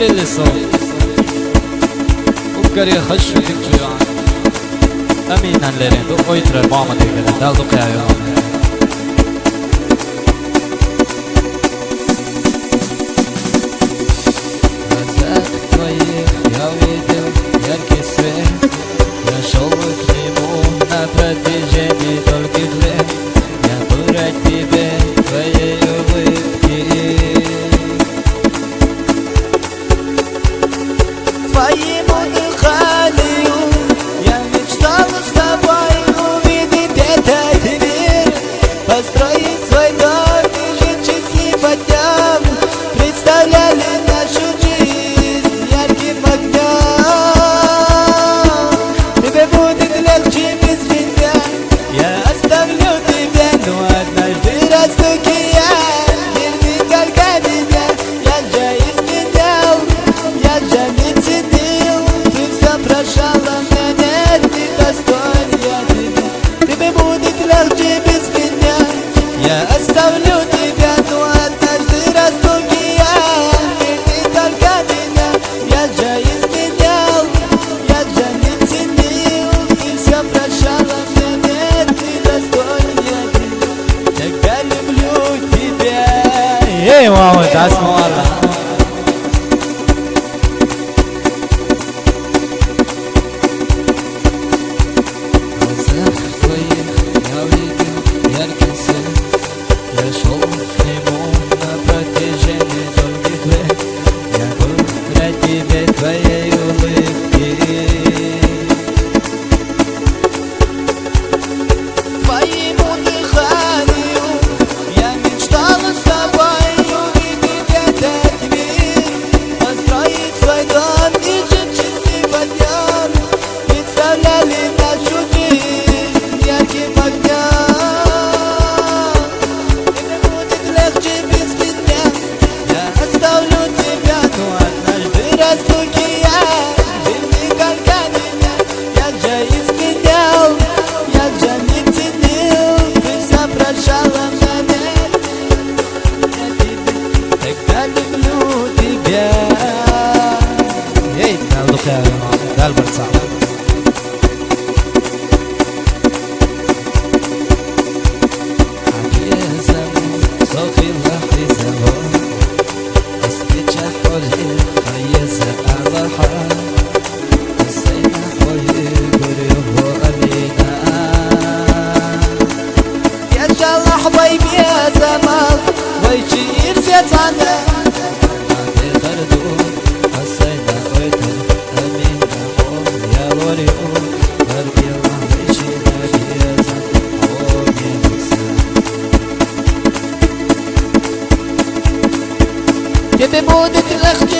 اللي صوت وبقري خش تكتب أمينا لرين دو ويتر ماما تقدر دال دو قايو Разак твоих я видел яркий свет Я шел к нему на протяжении долгих лет Я был рад тебе, твоей улыбки Твоему дыханию Я мечтал с тобой увидеть этот мир Построить свой дом и жить счастливо днем Представляли нашу жизнь ярким огнем Тебе будет легче без меня Я оставлю тебя, но однажды разлуки я Верни только меня, я же изменял Я же не ценил, ты все прощала мне Нет, не достоин я тебя Тебе будет легче без меня Я оставлю тебя, но однажды разлуки я Верни только меня, я же изменял Я же не ценил, ты все прощала мне Нет, не достоин я тебя Тогда люблю тебя Эй, мама, да, смола Я увидел яркий свет Я шел к нему на протяжении долгих лет Я был рад тебе, твоей улыбки Твоему дыханию Я мечтал с тобой увидеть этот мир Построить свой дом и жить счастливо днем Представляли нашу жизнь ярким огнем Тебе будет легче без меня Я оставлю тебя, но однажды разлуки я Верни только меня, я же изменял Я же не ценил, ты все прощала мне Тогда люблю тебя Эй, дал духаю, дал борца حبايبي يا زمان ويشير زيتانا هذه خردون حسينا ويتر أمين نقول يا وريقون قلبي الله ويشينا بيزان حومي نسان Тебе будет легче